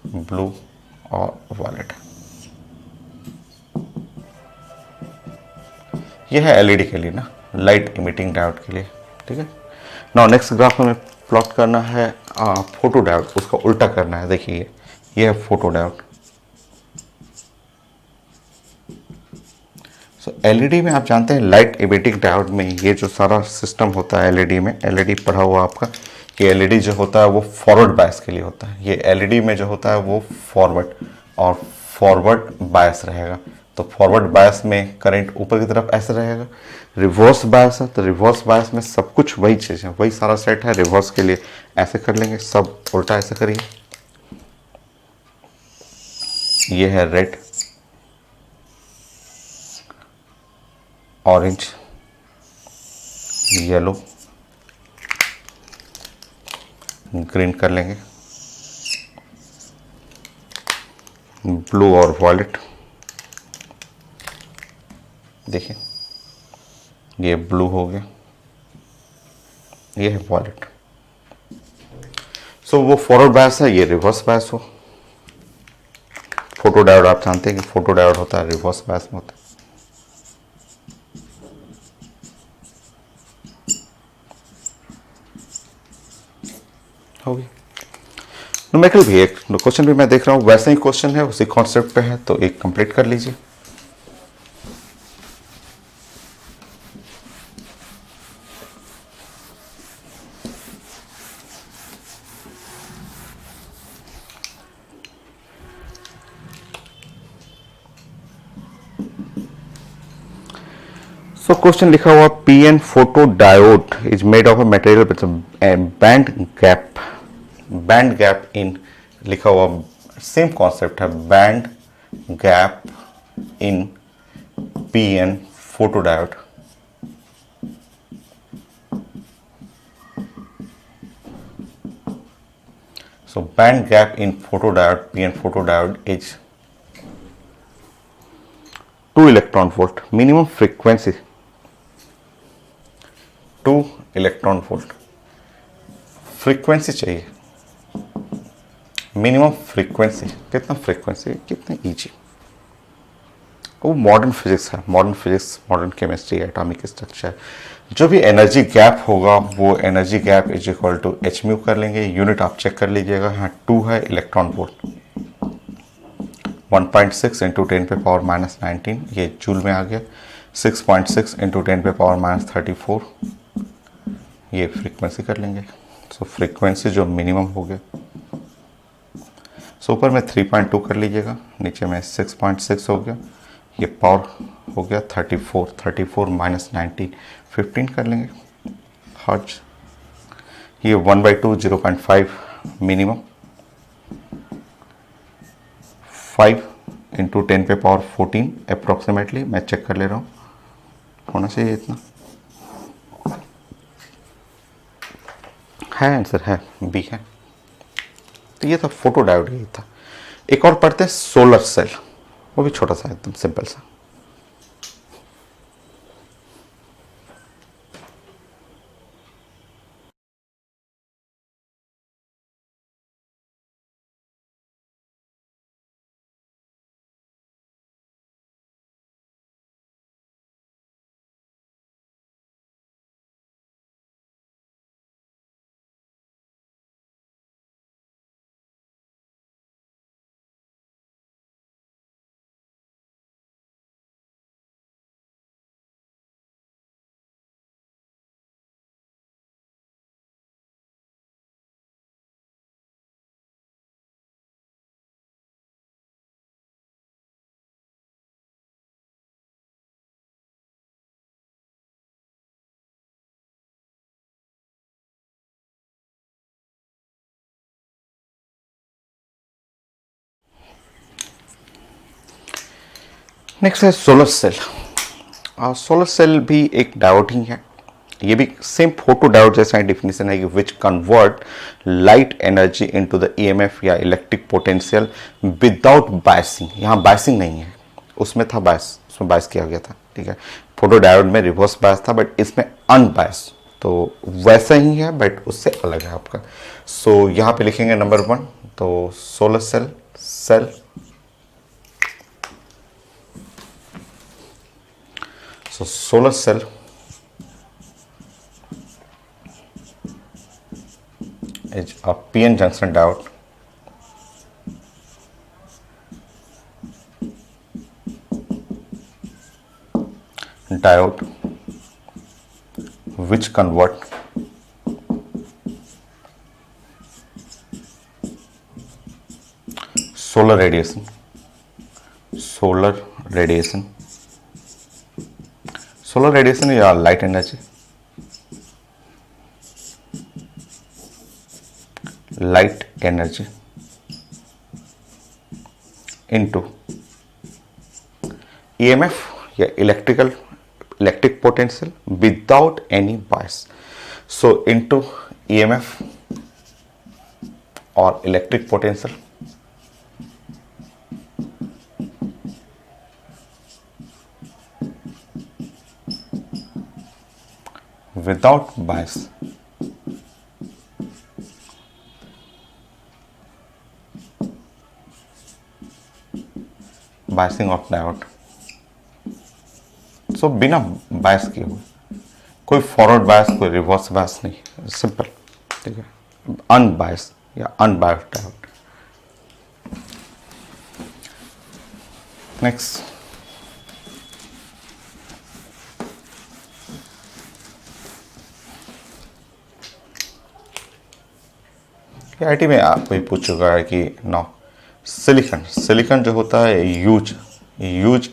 A: ब्लू और वॉलेट है। ये है एलईडी के लिए ना, लाइट इमिटिंग डायोड के लिए, ठीक है। नाउ नेक्स्ट ग्राफ हमें प्लॉट करना है फोटो डायोड, उसका उल्टा करना है। देखिए ये है फोटो डायोड। सो एलईडी में आप जानते हैं लाइट इमिटिंग डायोड में ये जो सारा सिस्टम होता है एलईडी में, एलईडी पढ़ा हुआ आपका कि एलईडी जो होता है वो फॉरवर्ड बायस के लिए होता है। ये एलईडी में जो होता है वो फॉरवर्ड बायस रहेगा। तो फॉरवर्ड बायस में करंट ऊपर की तरफ ऐसे रहेगा। रिवर्स बायस है तो रिवर्स बायस में सब कुछ वही चीज़ है, वही सारा सेट है। रिवर्स के लिए ऐसे कर लेंगे, सब उल्टा ऐसे करिए। ये है रेड, ऑरेंज, येलो, ग्रीन कर लेंगे, ब्लू और वॉलेट। देखिए ये ब्लू हो गया, ये है वॉलेट। सो वो फॉरवर्ड बायस है, ये रिवर्स बायस हो। फोटो डायोड आप जानते हैं कि फोटो डायोड होता है रिवर्स बायस में होता है। हो गया। न्यूमेरिकल भी एक क्वेश्चन भी मैं देख रहा हूँ, वैसे ही क्वेश्चन है, उसी कॉन्सेप्ट पे है, तो एक कंप्लीट कर लीजिए। सो क्वेश्चन लिखा हुआ PN photo diode is made of a material with band gap in, लिखा हुआ सेम कॉन्सेप्ट है, band gap in PN photo diode. So band gap in photodiode, PN photodiode is 2 electron volt, minimum frequency 2 electron volt, frequency चाहिए, minimum frequency कितना, frequency कितने easy. वो modern physics है, modern physics, modern chemistry, atomic structure. जो भी energy gap होगा वो energy gap is equal to H mu कर लेंगे। यूनिट आप चेक कर लीजिएगा, यहाँ 2 है इलेक्ट्रॉन वोल्ट, 1.6 इंटू 10 पे पावर माइनस 19, ये जूल में आ गया। 6.6 इंटू 10 पे पावर माइनस 34, ये फ्रीक्वेंसी कर लेंगे। सो फ्रीक्वेंसी जो मिनिमम हो गया, सो ऊपर में 3.2 कर लीजिएगा, नीचे में 6.6 हो गया, ये पावर हो गया 34, 34 माइनस 19, 15 कर लेंगे हर्ट्ज। ये 1/2 0.5 मिनिमम, 5 इंटू 10 पे पावर 14 अप्रोक्सीमेटली, मैं चेक कर ले रहा हूँ, होना चाहिए इतना, है आंसर है, बी है। तो ये था फोटो डायोड, यही था। एक और पढ़ते हैं सोलर सेल, वो भी छोटा सा एकदम सिंपल सा। नेक्स्ट है सोलर सेल। सोलर सेल भी एक डायोड ही है, ये भी सेम फोटो डायोड जैसा डिफिनेशन है कि which convert light energy into the EMF या इलेक्ट्रिक पोटेंशियल विदाउट बायसिंग। यहाँ बायसिंग नहीं है, उसमें था बायस, उसमें बायस किया गया था, ठीक है। फोटो डायोड में रिवर्स बायस था, बट इसमें अनबायस, तो वैसा ही है बट उससे अलग है आपका। सो यहाँ पे लिखेंगे नंबर 1, तो solar cell solar cell is a PN junction diode which convert solar radiation या light energy into EMF या electric potential without any bias. So into EMF or electric potential without bias. Biasing of diode. So बिना bias किए हुए, कोई forward bias कोई reverse bias नहीं, simple, ठीक है, अनबायस या अनबायस्ड डायोड। नेक्स्ट आईटी में आपको पूछ चुका है कि नो सिलिकॉन जो होता है यूज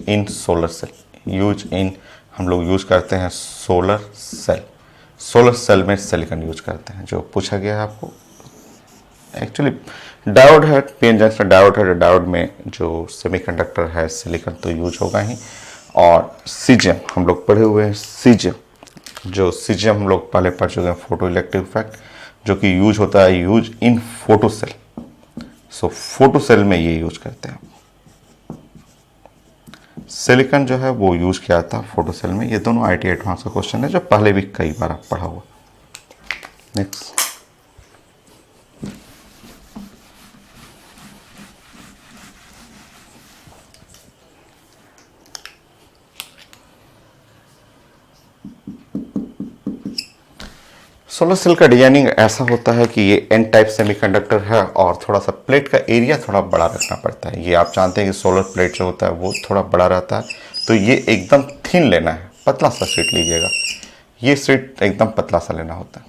A: इन सोलर सेल, हम लोग यूज करते हैं सोलर सेल में सिलिकॉन यूज करते हैं, जो पूछा गया है आपको। एक्चुअली डायोड है, पीएन जंक्शन डायोड है, डायोड में जो सेमीकंडक्टर है सिलिकॉन तो यूज होगा ही। और सीजियम हम लोग पढ़े हुए हैं, सीजियम हम लोग पहले पढ़ चुके हैं, फोटो इलेक्ट्रिक इफेक्ट, जो कि यूज होता है use in photo cell. So photo cell में ये यूज करते हैं। सिलिकॉन जो है वो यूज किया था फोटो सेल में। ये दोनों आईटी एडवांस का क्वेश्चन है जो पहले भी कई बार आप पढ़ा हुआ। नेक्स्ट सोलर सेल का डिजाइनिंग ऐसा होता है कि ये एन टाइप सेमीकंडक्टर है और थोड़ा सा प्लेट का एरिया थोड़ा बड़ा रखना पड़ता है। ये आप जानते हैं कि सोलर प्लेट जो होता है वो थोड़ा बड़ा रहता है, तो ये एकदम थिन लेना है, पतला सा शीट लीजिएगा, ये शीट एकदम पतला सा लेना होता है।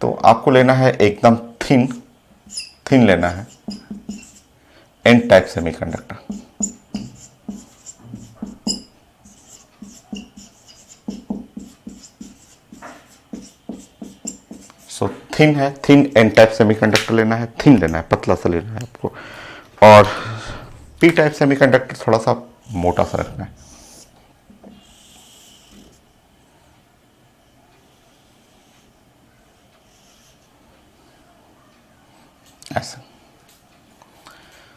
A: तो आपको लेना है एकदम थिन लेना है N type semiconductor. So thin है, थिन एन टाइप सेमीकंडक्टर लेना है, थिन लेना है, पतला सा लेना है आपको। और पी टाइप सेमीकंडक्टर थोड़ा सा मोटा सा रखना है। ऐसा।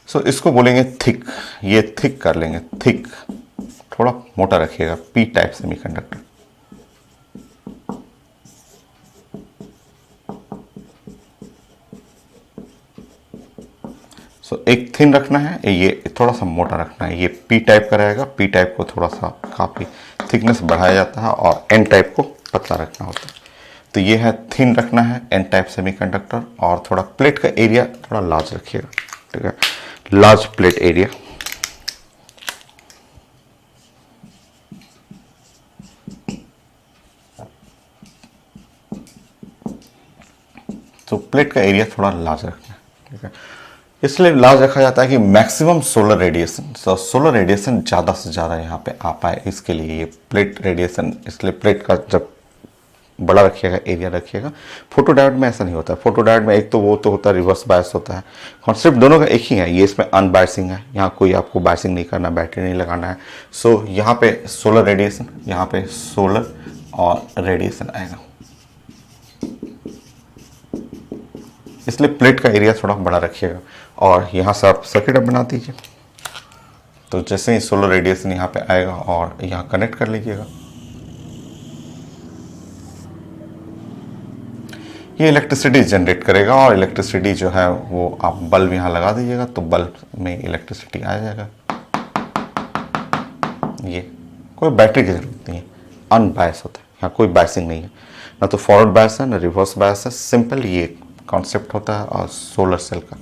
A: सो इसको बोलेंगे थिक, ये थिक कर लेंगे, थिक, थोड़ा मोटा रखिएगा, पी टाइप सेमीकंडक्टर। सो एक थिन रखना है, ये थोड़ा सा मोटा रखना है, ये पी टाइप का रहेगा। पी टाइप को थोड़ा सा काफ़ी थिकनेस बढ़ाया जाता है और एन टाइप को पतला रखना होता है। तो ये है थिन रखना है एन टाइप सेमीकंडक्टर। और थोड़ा प्लेट का एरिया थोड़ा लार्ज रखिएगा, ठीक है, लार्ज प्लेट एरिया। तो प्लेट का एरिया थोड़ा लार्ज रखना है, ठीक है। इसलिए लार्ज रखा जाता है कि मैक्सिमम सोलर रेडिएशन ज़्यादा से ज़्यादा यहाँ पे आ पाए, इसके लिए ये प्लेट रेडिएशन, इसलिए प्लेट का जब बड़ा रखिएगा, एरिया रखिएगा। फोटो डायोड में ऐसा नहीं होता। फोटो डायोड में एक तो वो तो होता है रिवर्स बायस होता है, कॉन्सेप्ट दोनों का एक ही है। ये इसमें अनबायसिंग है, यहाँ कोई आपको बायसिंग नहीं करना, बैटरी नहीं लगाना है। सो यहाँ पे सोलर रेडिएशन, यहाँ पे सोलर और रेडिएशन आएगा, इसलिए प्लेट का एरिया थोड़ा बड़ा रखिएगा। और यहाँ से आप सर्किट अब बना दीजिए। तो जैसे ही सोलर रेडिएशन यहाँ पे आएगा और यहाँ कनेक्ट कर लीजिएगा, ये इलेक्ट्रिसिटी जनरेट करेगा और इलेक्ट्रिसिटी जो है वो आप बल्ब यहाँ लगा दीजिएगा तो बल्ब में इलेक्ट्रिसिटी आ जाएगा। ये कोई बैटरी की जरूरत नहीं है, अनबायस होता है, यहाँ कोई बायसिंग नहीं है, ना तो फॉरवर्ड बायस है ना रिवर्स बायस है। सिंपल ये कॉन्सेप्ट होता है और सोलर सेल का।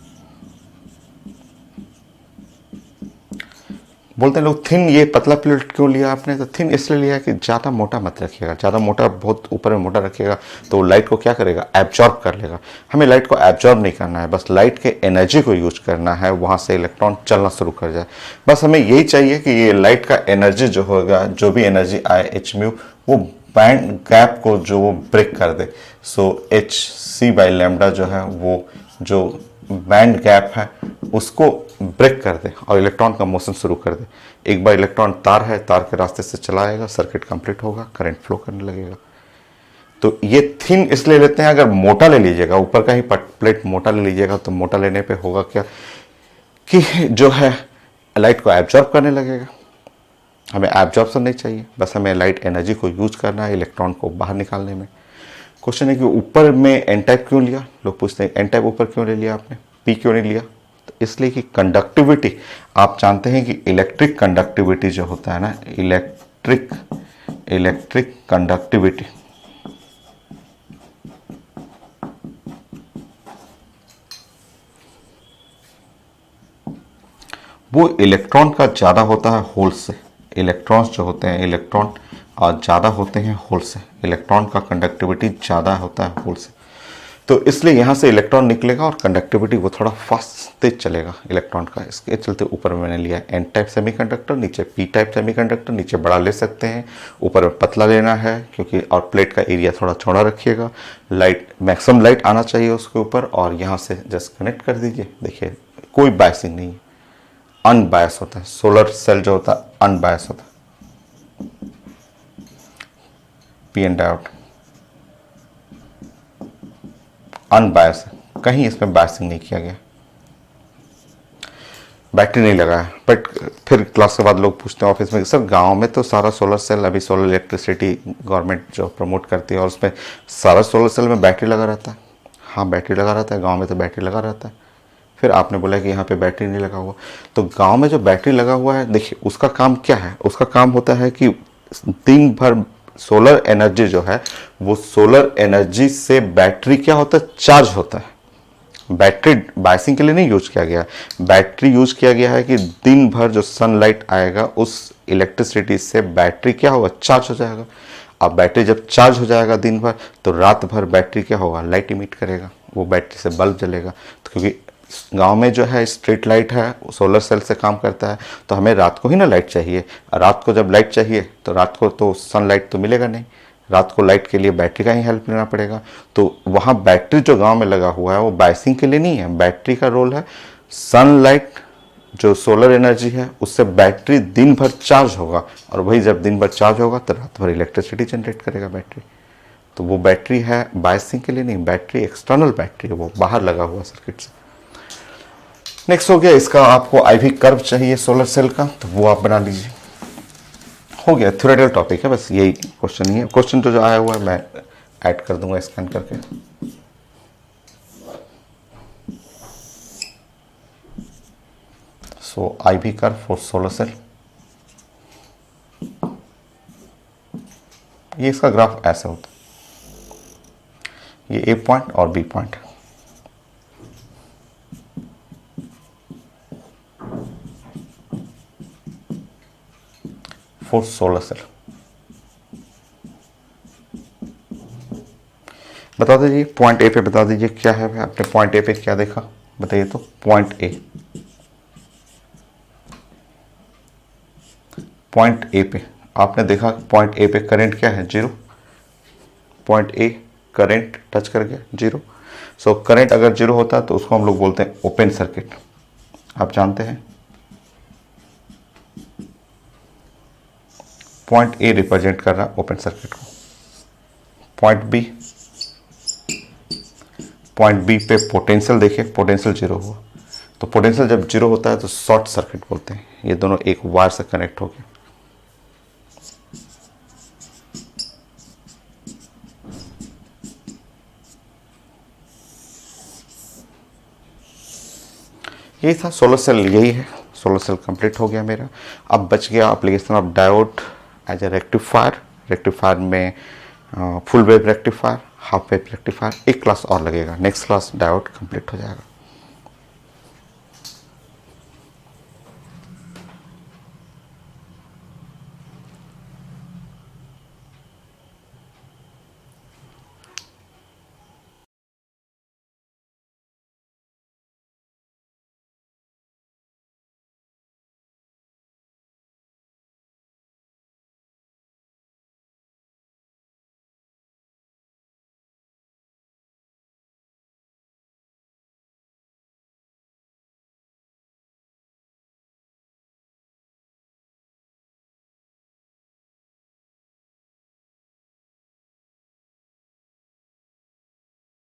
A: बोलते हैं लोग थिन, ये पतला प्लेट क्यों लिया आपने? तो थिन इसलिए लिया कि ज़्यादा मोटा मत रखिएगा। ज़्यादा मोटा, बहुत ऊपर में मोटा रखिएगा तो लाइट को क्या करेगा, एब्जॉर्ब कर लेगा। हमें लाइट को एब्जॉर्ब नहीं करना है, बस लाइट के एनर्जी को यूज करना है, वहाँ से इलेक्ट्रॉन चलना शुरू कर जाए। बस हमें यही चाहिए कि ये लाइट का एनर्जी जो होगा, जो भी एनर्जी आए एच म्यू, वो बैंड गैप को जो वो ब्रेक कर दे। So h C by lambda जो है वो जो बैंड गैप है उसको ब्रेक कर दे और इलेक्ट्रॉन का मोशन शुरू कर दे। एक बार इलेक्ट्रॉन तार है, तार के रास्ते से चला आएगा, सर्किट कंप्लीट होगा, करंट फ्लो करने लगेगा। तो ये थिन इसलिए लेते हैं, अगर मोटा ले लीजिएगा, ऊपर का ही प्लेट मोटा ले लीजिएगा तो मोटा लेने पे होगा क्या कि जो है लाइट को एब्जॉर्ब करने लगेगा। हमें एब्जॉर्प्शन नहीं चाहिए, बस हमें लाइट एनर्जी को यूज करना है इलेक्ट्रॉन को बाहर निकालने में। क्वेश्चन है कि ऊपर में एन टाइप क्यों लिया? लोग पूछते हैं एन टाइप ऊपर क्यों ले लिया आपने, पी क्यों नहीं लिया? तो इसलिए कि कंडक्टिविटी, आप जानते हैं कि इलेक्ट्रिक कंडक्टिविटी जो होता है ना, इलेक्ट्रिक कंडक्टिविटी, वो इलेक्ट्रॉन का ज़्यादा होता है होल से। इलेक्ट्रॉन्स जो होते हैं, इलेक्ट्रॉन ज़्यादा होते हैं होल से। इलेक्ट्रॉन का कंडक्टिविटी ज़्यादा होता है होल से, तो इसलिए यहाँ से इलेक्ट्रॉन निकलेगा और कंडक्टिविटी वो थोड़ा फास्ट तेज चलेगा इलेक्ट्रॉन का। इसके चलते ऊपर मैंने लिया एन टाइप सेमीकंडक्टर, नीचे पी टाइप सेमीकंडक्टर। नीचे बड़ा ले सकते हैं, ऊपर में पतला लेना है क्योंकि, और प्लेट का एरिया थोड़ा चौड़ा रखिएगा। लाइट, मैक्सिमम लाइट आना चाहिए उसके ऊपर, और यहाँ से जस्ट कनेक्ट कर दीजिए। देखिए कोई बायसिंग नहीं है, अनबायस होता है। सोलर सेल जो होता है अनबायस होता है। पीएन डायोड अनबायस है, कहीं इसमें बायसिंग नहीं किया गया, बैटरी नहीं लगाया। बट फिर क्लास के बाद लोग पूछते हैं ऑफिस में, सर गांव में तो सारा सोलर सेल, अभी सोलर इलेक्ट्रिसिटी गवर्नमेंट जो प्रमोट करती है और उसमें सारा सोलर सेल में बैटरी लगा रहता है। हाँ बैटरी लगा रहता है, गाँव में तो बैटरी लगा रहता है। फिर आपने बोला कि यहाँ पे बैटरी नहीं लगा हुआ, तो गांव में जो बैटरी लगा हुआ है, देखिए उसका काम क्या है? उसका काम होता है कि दिन भर सोलर एनर्जी जो है, वो सोलर एनर्जी से बैटरी क्या होता है, चार्ज होता है। बैटरी बायसिंग के लिए नहीं यूज किया गया, बैटरी यूज किया गया है कि दिन भर जो सनलाइट आएगा उस इलेक्ट्रिसिटी से बैटरी क्या होगा, चार्ज हो जाएगा। अब बैटरी जब चार्ज हो जाएगा दिन भर, तो रात भर बैटरी क्या होगा, लाइट इमिट करेगा, वो बैटरी से बल्ब जलेगा। तो क्योंकि गांव में जो है स्ट्रीट लाइट है, सोलर सेल से काम करता है, तो हमें रात को ही ना लाइट चाहिए। रात को जब लाइट चाहिए तो रात को तो सनलाइट तो मिलेगा नहीं, रात को लाइट के लिए बैटरी का ही हेल्प लेना पड़ेगा। तो वहाँ बैटरी जो गांव में लगा हुआ है वो बायसिंग के लिए नहीं है, बैटरी का रोल है सनलाइट जो सोलर एनर्जी है उससे बैटरी दिन भर चार्ज होगा, और वही जब दिन भर चार्ज होगा तो रात भर इलेक्ट्रिसिटी जनरेट करेगा बैटरी। तो वो बैटरी है बायसिंग के लिए नहीं, बैटरी एक्सटर्नल बैटरी है, वो बाहर लगा हुआ सर्किट से। नेक्स्ट हो गया इसका, आपको आईवी कर्व चाहिए सोलर सेल का, तो वो आप बना लीजिए। हो गया, थ्योरेटिकल टॉपिक है, बस यही क्वेश्चन ही है। क्वेश्चन तो जो आया हुआ है मैं ऐड कर दूंगा स्कैन करके। So IV curve for solar cell, ये इसका ग्राफ ऐसे होता है, ये ए पॉइंट और B point. For solar cell बता दीजिए, पॉइंट ए पे बता दीजिए क्या है। आपने पॉइंट ए पे क्या देखा बताइए? तो पॉइंट ए पे आपने देखा, पॉइंट ए पे करंट क्या है, 0। पॉइंट ए करंट टच कर गया 0। सो करंट अगर 0 होता है तो उसको हम लोग बोलते हैं ओपन सर्किट, आप जानते हैं। पॉइंट ए रिप्रेजेंट कर रहा है ओपन सर्किट को। पॉइंट बी पे पोटेंशियल देखिए, पोटेंशियल 0 हुआ, तो पोटेंशियल जब 0 होता है तो शॉर्ट सर्किट बोलते हैं। ये दोनों एक वायर से कनेक्ट हो गए। यही था सोलर सेल, यही है सोलर सेल कंप्लीट हो गया मेरा। अब बच गया application of diode as a rectifier. Rectifier में full wave rectifier, half wave rectifier, एक क्लास और लगेगा, नेक्स्ट क्लास डायोड कंप्लीट हो जाएगा।